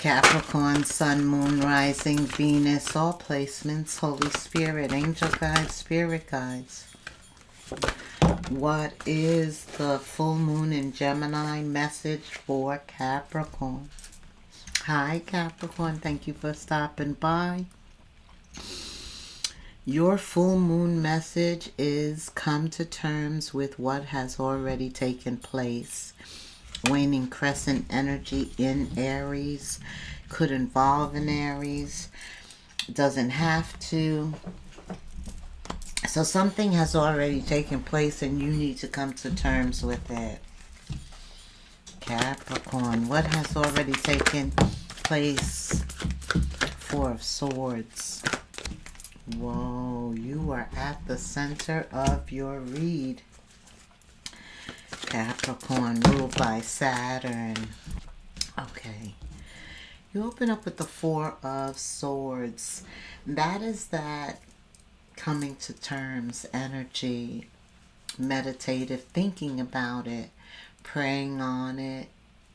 Capricorn, Sun, Moon, Rising, Venus, all placements, Holy Spirit, Angel Guides, Spirit Guides. What is the full moon in Gemini message for Capricorn? Hi Capricorn, thank you for stopping by. Your full moon message is come to terms with what has already taken place. Waning crescent energy in Aries. Could involve an Aries. Doesn't have to. So something has already taken place and you need to come to terms with it. Capricorn, what has already taken place? Four of Swords. Whoa, you are at the center of your read. Capricorn, ruled by Saturn. Okay. You open up with the Four of Swords. That is that coming to terms energy, meditative, thinking about it, praying on it,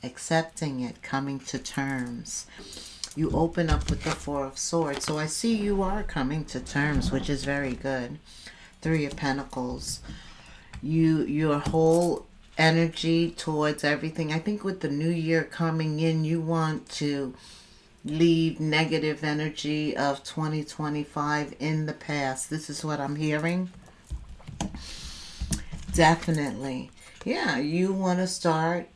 accepting it, coming to terms. You open up with the Four of Swords. So I see you are coming to terms, which is very good. Three of Pentacles. Your whole energy towards everything. I think with the new year coming in, you want to leave negative energy of 2025 in the past. This is what I'm hearing. Definitely. Yeah, you want to start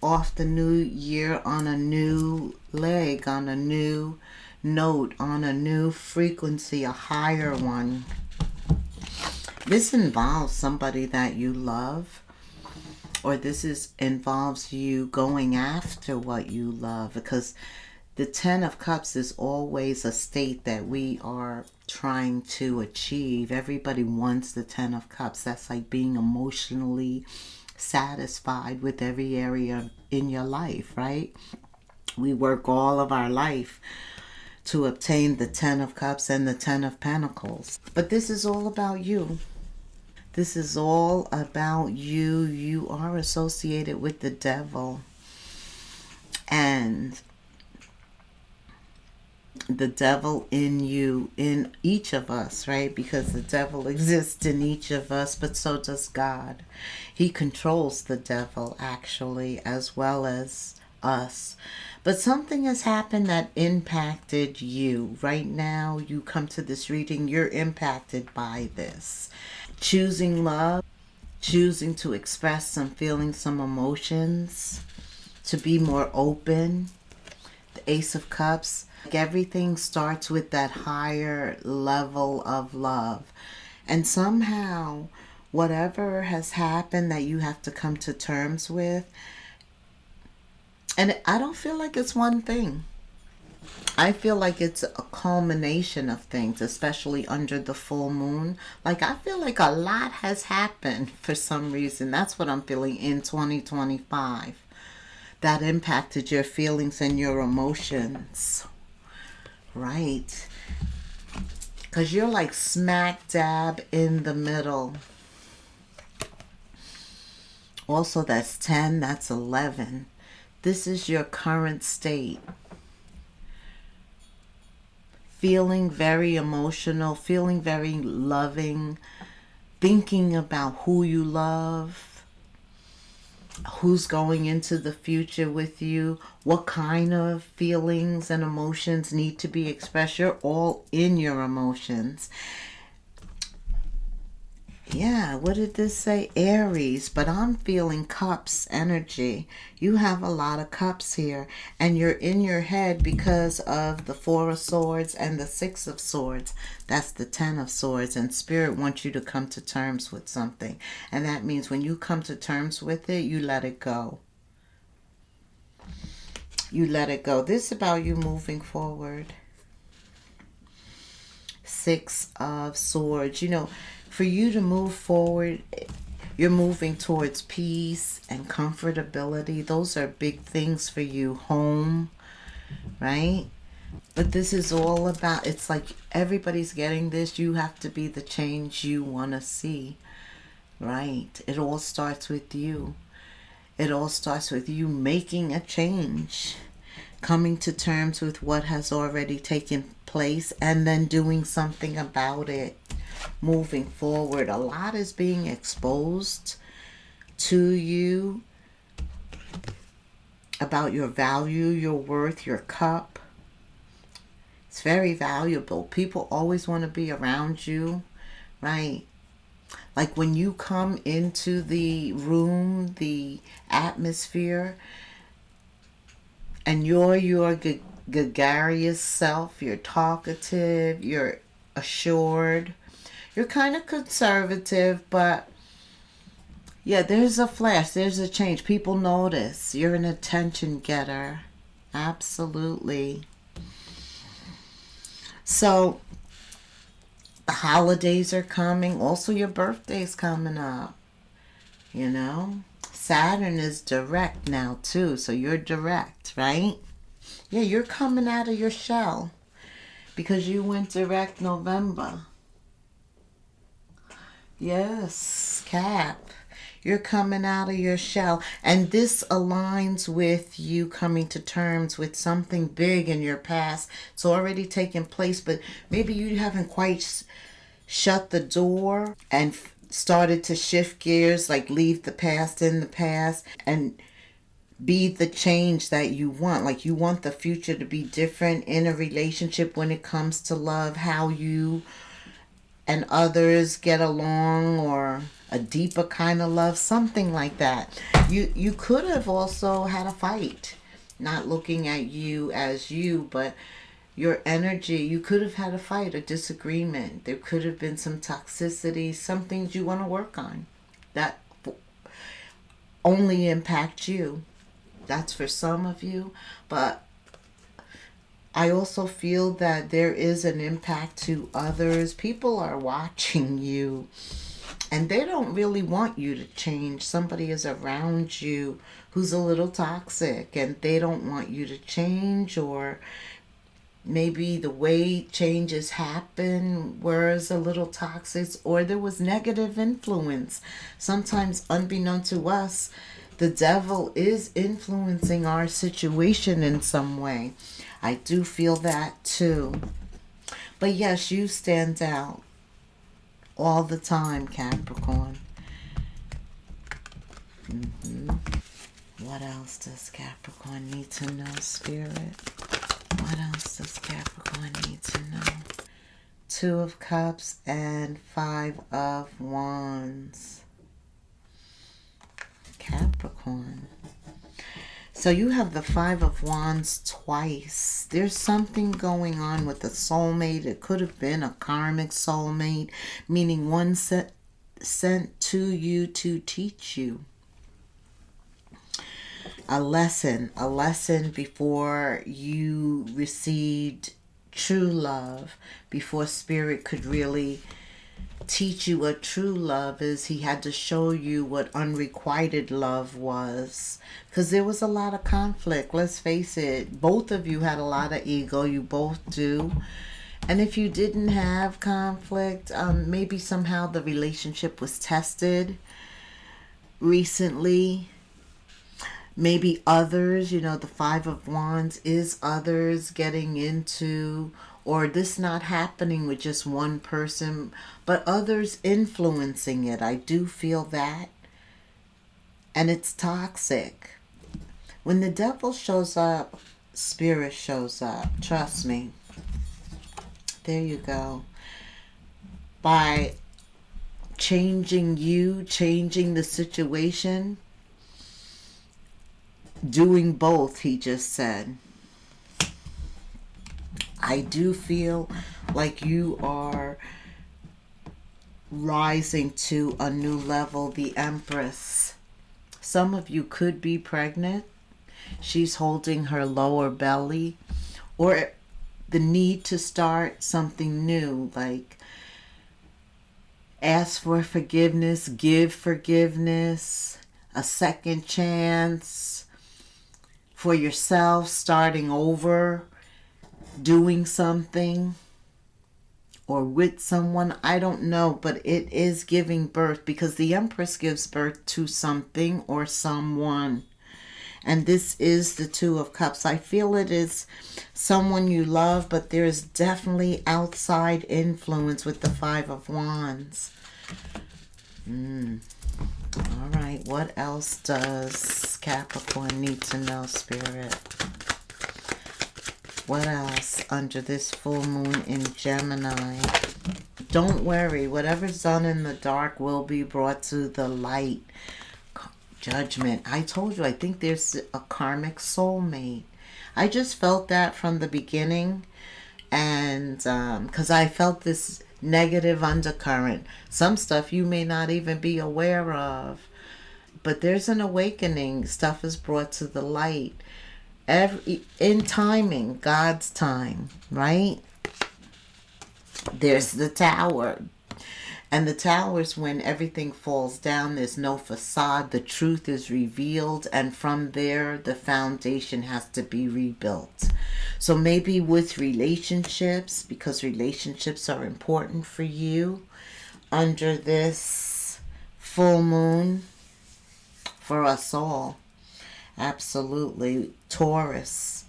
off the new year on a new leg, on a new note, on a new frequency, a higher one. This involves somebody that you love, or involves you going after what you love, because the Ten of Cups is always a state that we are trying to achieve. Everybody wants the Ten of Cups. That's like being emotionally satisfied with every area in your life, right? We work all of our life to obtain the Ten of Cups and the Ten of Pentacles. But this is all about you. This is all about you. You are associated with the devil. And the devil in you, in each of us, right? Because the devil exists in each of us, but so does God. He controls the devil, actually, as well as us. But something has happened that impacted you. Right now, you come to this reading, you're impacted by this. Choosing love, choosing to express some feelings, some emotions, to be more open. The Ace of Cups. Everything starts with that higher level of love. And somehow, whatever has happened that you have to come to terms with, and I don't feel like it's one thing. I feel like it's a culmination of things, especially under the full moon. Like, I feel like a lot has happened for some reason. That's what I'm feeling in 2025. That impacted your feelings and your emotions. Right. Because you're like smack dab in the middle. Also, that's 10, that's 11. This is your current state. Feeling very emotional, feeling very loving, thinking about who you love, who's going into the future with you, what kind of feelings and emotions need to be expressed. You're all in your emotions. Yeah, what did this say? Aries, but I'm feeling cups energy. You have a lot of cups here, and you're in your head because of the Four of Swords and the Six of Swords. That's the Ten of Swords, and Spirit wants you to come to terms with something. And that means when you come to terms with it, you let it go. You let it go. This is about you moving forward. Six of Swords. You know, for you to move forward, you're moving towards peace and comfortability. Those are big things for you. Home, right? But this is all about, it's like everybody's getting this. You have to be the change you want to see, right? It all starts with you. It all starts with you making a change. coming to terms with what has already taken place and then doing something about it, moving forward. A lot is being exposed to you about your value, your worth, your cup. It's very valuable. People always want to be around you, right? Like when you come into the room, the atmosphere, and you're your gregarious self, you're talkative, you're assured, you're kind of conservative, but yeah, there's a flash, there's a change. People notice. You're an attention getter. Absolutely. So the holidays are coming. Also, your birthday's coming up. You know? Saturn is direct now, too. So you're direct, right? Yeah, you're coming out of your shell because you went direct November. Yes, Cap. You're coming out of your shell. And this aligns with you coming to terms with something big in your past. It's already taken place, but maybe you haven't quite shut the door and started to shift gears, like leave the past in the past and be the change that you want. Like you want the future to be different in a relationship when it comes to love, how you and others get along, or a deeper kind of love, something like that. You could have also had a fight, not looking at you as you, but your energy. You could have had a fight, a disagreement. There could have been some toxicity, some things you want to work on that only impact you. That's for some of you, but I also feel that there is an impact to others. People are watching you and they don't really want you to change. Somebody is around you who's a little toxic and they don't want you to change, or maybe the way changes happen was a little toxic, or there was negative influence. Sometimes unbeknownst to us, the devil is influencing our situation in some way. I do feel that too. But yes, you stand out all the time, Capricorn. What else does Capricorn need to know, Spirit? What else does Capricorn need to know? 2 of Cups and 5 of Wands. Capricorn. So you have the 5 of Wands twice. There's something going on with the soulmate. It could have been a karmic soulmate, meaning one sent to you to teach you a lesson before you received true love, before Spirit could really teach you what true love is. He had to show you what unrequited love was, because there was a lot of conflict. Let's face it, both of you had a lot of ego. You both do. And if you didn't have conflict, maybe somehow the relationship was tested recently. Maybe others, the 5 of Wands is others getting into, or this not happening with just one person, but others influencing it. I do feel that. And it's toxic. When the devil shows up, Spirit shows up. Trust me. There you go. By changing you, changing the situation, doing both, he just said. I do feel like you are rising to a new level. The Empress. Some of you could be pregnant. She's holding her lower belly, or the need to start something new, like ask for forgiveness, give forgiveness, a second chance for yourself, starting over, doing something, or with someone. I don't know, but it is giving birth, because the Empress gives birth to something or someone. And this is the Two of Cups. I feel it is someone you love, but there's definitely outside influence with the Five of Wands. All right, what else does Capricorn need to know, Spirit? What else under this full moon in Gemini? Don't worry, whatever's done in the dark will be brought to the light. Judgment. I told you, I think there's a karmic soulmate. I just felt that from the beginning. And because I felt this negative undercurrent. Some stuff you may not even be aware of. But there's an awakening. Stuff is brought to the light. In timing, God's time, right? There's the Tower. And the Tower is when everything falls down. There's no facade. The truth is revealed. And from there, the foundation has to be rebuilt. So maybe with relationships, because relationships are important for you, under this full moon, for us all. Absolutely. Taurus.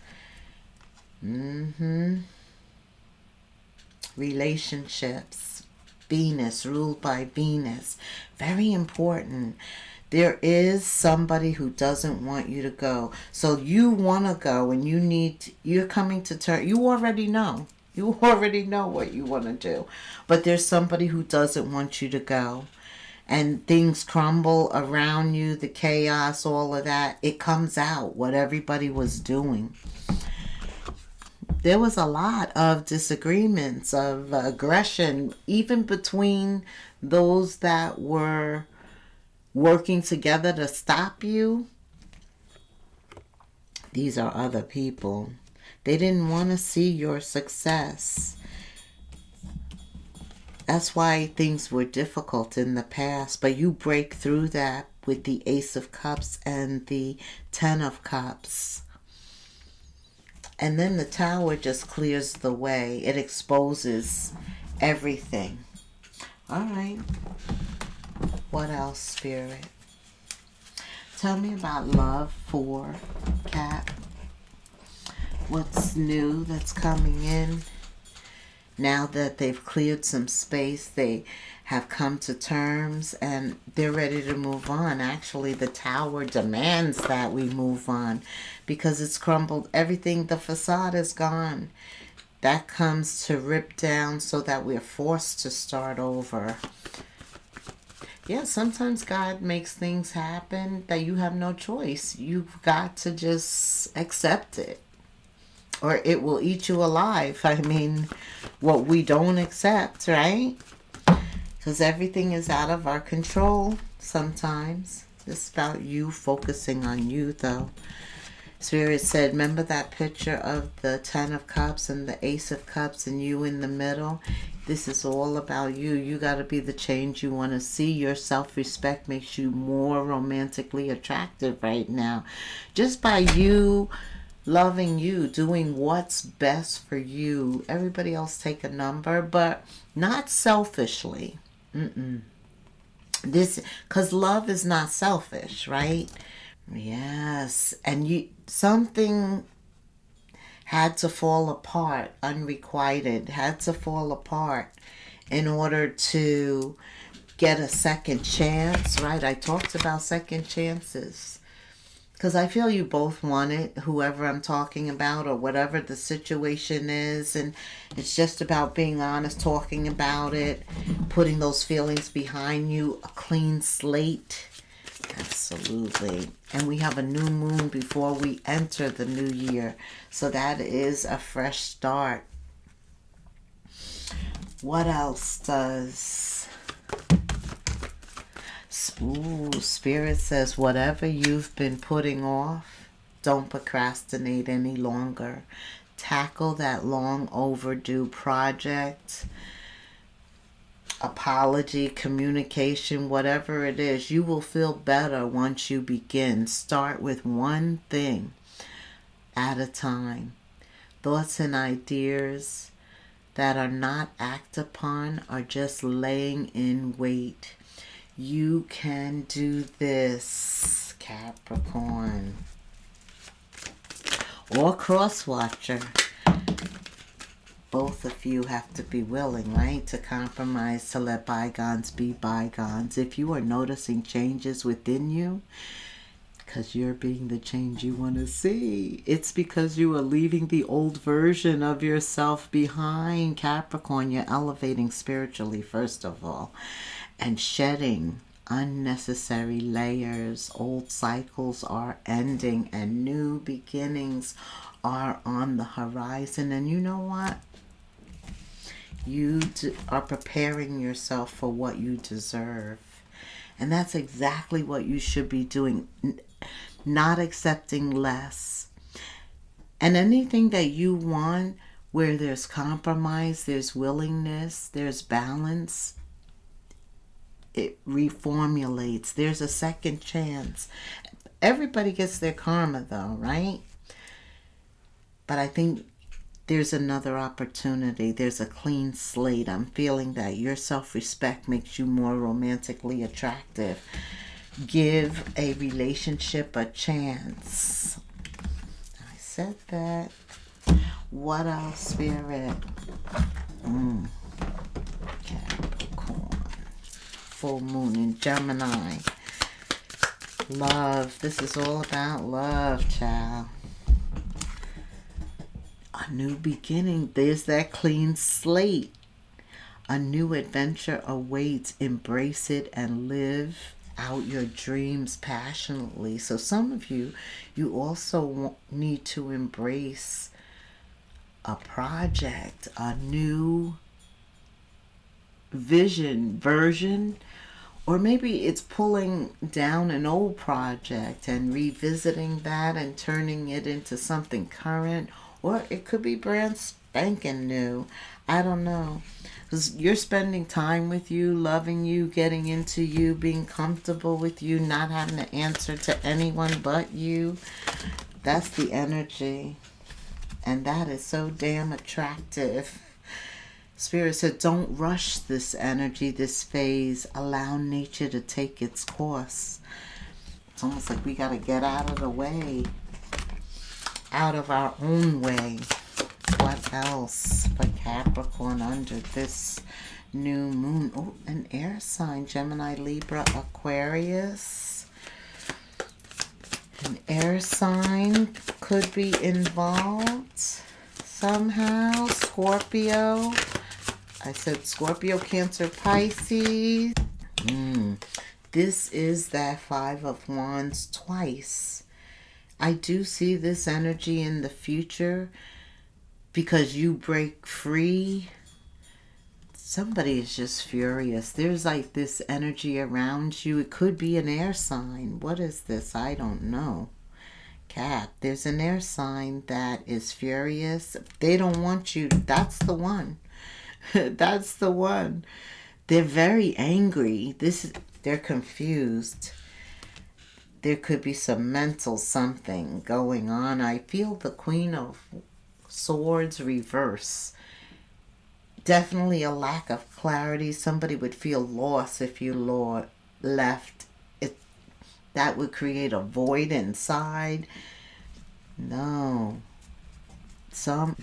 Relationships. Venus, ruled by Venus. Very important. There is somebody who doesn't want you to go. So you want to go and you're coming to terms. You already know. You already know what you want to do. But there's somebody who doesn't want you to go. And things crumble around you, the chaos, all of that. It comes out, what everybody was doing. There was a lot of disagreements, of aggression, even between those that were working together to stop you. These are other people. They didn't want to see your success. That's why things were difficult in the past. But you break through that with the Ace of Cups and the Ten of Cups. And then the Tower just clears the way. It exposes everything. All right. What else, Spirit? Tell me about love for Cap. What's new that's coming in? Now that they've cleared some space, they have come to terms and they're ready to move on. Actually, the Tower demands that we move on because it's crumbled. Everything, the facade is gone. That comes to rip down so that we're forced to start over. Yeah, sometimes God makes things happen that you have no choice. You've got to just accept it, or it will eat you alive. I mean, what we don't accept, right? Because everything is out of our control sometimes. It's about you focusing on you, though. Spirit said, remember that picture of the Ten of Cups and the Ace of Cups and you in the middle? This is all about you. You got to be the change you want to see. Your self-respect makes you more romantically attractive right now. Just by you loving you, doing what's best for you. Everybody else take a number, but not selfishly. This, because love is not selfish, right? Yes, and something had to fall apart, unrequited, had to fall apart in order to get a second chance, right? I talked about second chances because I feel you both want it, whoever I'm talking about or whatever the situation is, and it's just about being honest, talking about it, putting those feelings behind you, a clean slate. Absolutely. And we have a new moon before we enter the new year. So that is a fresh start. What else does... Spirit says, whatever you've been putting off, don't procrastinate any longer. Tackle that long overdue project. Apology, communication, whatever it is, you will feel better once you begin. Start with one thing at a time. Thoughts and ideas that are not acted upon are just laying in wait. You can do this, Capricorn. or cross-watcher. Both of you have to be willing, right, to compromise, to let bygones be bygones. If you are noticing changes within you, because you're being the change you want to see, it's because you are leaving the old version of yourself behind, Capricorn. You're elevating spiritually, first of all, and shedding unnecessary layers. Old cycles are ending and new beginnings are on the horizon. And you know what? You are preparing yourself for what you deserve. And that's exactly what you should be doing. Not accepting less. And anything that you want, where there's compromise, there's willingness, there's balance, it reformulates. There's a second chance. Everybody gets their karma though, right? But I think there's another opportunity. There's a clean slate. I'm feeling that your self-respect makes you more romantically attractive. Give a relationship a chance. I said that. What else, Spirit? Capricorn. Full moon in Gemini. Love. This is all about love, child. A new beginning. There's that clean slate. A new adventure awaits. Embrace it and live out your dreams passionately. So some of you also need to embrace a project, a new version, or maybe it's pulling down an old project and revisiting that and turning it into something current. Or it could be brand spanking new. I don't know. Because you're spending time with you, loving you, getting into you, being comfortable with you, not having to answer to anyone but you. That's the energy. And that is so damn attractive. Spirit said, don't rush this energy, this phase. Allow nature to take its course. It's almost like we got to get out of the way. Out of our own way. What else for Capricorn under this new moon? Oh, an air sign. Gemini, Libra, Aquarius. An air sign could be involved somehow. Scorpio. I said Scorpio, Cancer, Pisces. This is that Five of Wands twice. I do see this energy in the future because you break free. Somebody is just furious. There's like this energy around you. It could be an air sign. What is this? I don't know. Cap, there's an air sign that is furious. They don't want you. That's the one. That's the one. They're very angry. They're confused. There could be some mental something going on. I feel the Queen of Swords reverse. Definitely a lack of clarity. Somebody would feel lost if you left. That would create a void inside. No.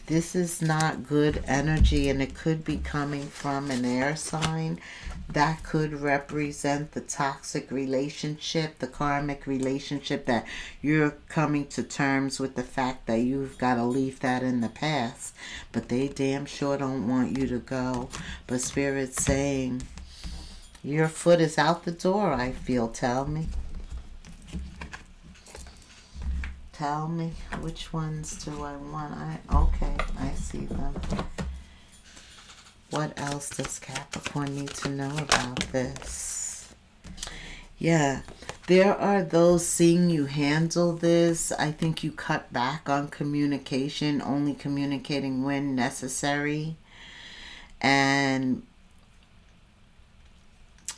This is not good energy, and it could be coming from an air sign. That could represent the toxic relationship, the karmic relationship, that you're coming to terms with the fact that you've got to leave that in the past. But they damn sure don't want you to go. But Spirit's saying, your foot is out the door, I feel. Tell me. Tell me, which ones do I want? Okay, I see them. What else does Capricorn need to know about this? Yeah, there are those seeing you handle this. I think you cut back on communication, only communicating when necessary. And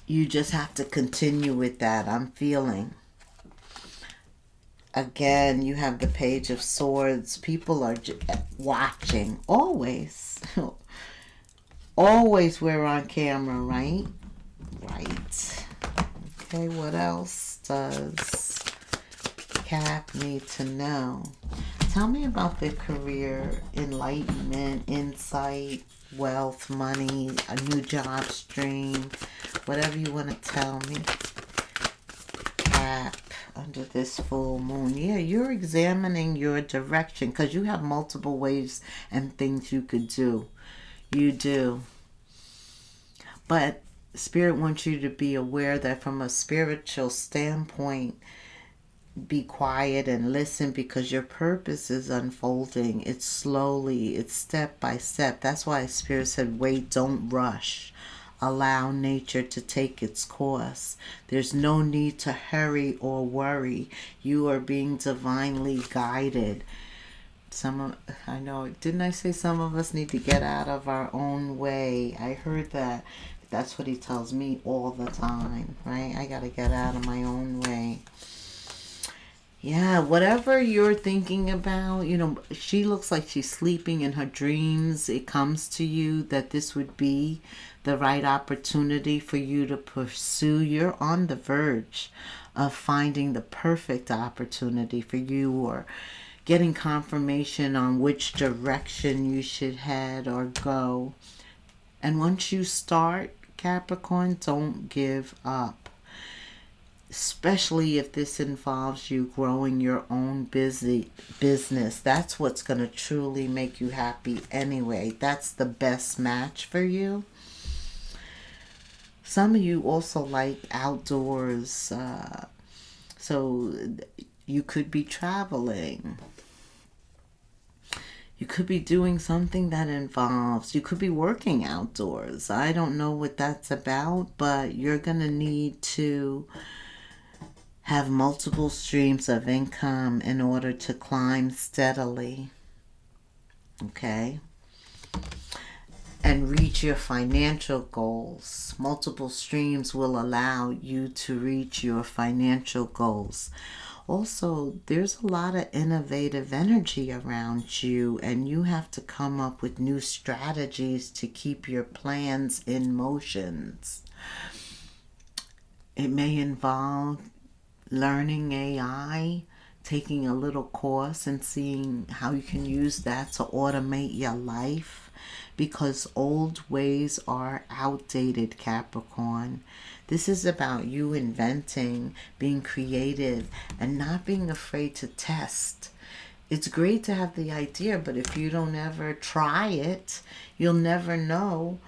you just have to continue with that, I'm feeling. Again, you have the Page of Swords. People are watching. Always. Always we're on camera, right? Right. Okay, what else does Cap need to know? tell me about the career, enlightenment, insight, wealth, money, a new job stream, whatever you want to tell me. Cap under this full moon. Yeah, you're examining your direction because you have multiple ways and things you could do. You do. But Spirit wants you to be aware that from a spiritual standpoint, be quiet and listen because your purpose is unfolding. It's slowly, it's step by step. That's why Spirit said, wait, don't rush. Allow nature to take its course. There's no need to hurry or worry. You are being divinely guided. I know, didn't I say some of us need to get out of our own way? I heard that. That's what he tells me all the time, right? I got to get out of my own way. Yeah, whatever you're thinking about, she looks like she's sleeping in her dreams. It comes to you that this would be the right opportunity for you to pursue. You're on the verge of finding the perfect opportunity for you, or getting confirmation on which direction you should head or go. And once you start, Capricorn, don't give up. Especially if this involves you growing your own business. That's what's going to truly make you happy anyway. That's the best match for you. Some of you also like outdoors. So you could be traveling. You could be doing something that involves, you could be working outdoors. I don't know what that's about, but you're going to need to have multiple streams of income in order to climb steadily, okay? And reach your financial goals. Multiple streams will allow you to reach your financial goals. Also, there's a lot of innovative energy around you, and you have to come up with new strategies to keep your plans in motions. It may involve learning AI, taking a little course and seeing how you can use that to automate your life, because old ways are outdated, Capricorn. This is about you inventing, being creative, and not being afraid to test. It's great to have the idea, but if you don't ever try it, you'll never know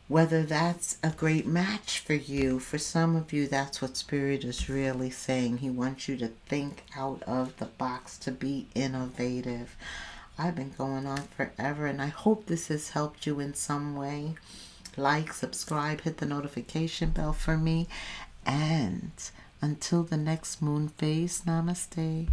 whether that's a great match for you. For some of you, that's what Spirit is really saying. He wants you to think out of the box, to be innovative. I've been going on forever, and I hope this has helped you in some way. Like, subscribe, hit the notification bell for me. And until the next moon phase, namaste.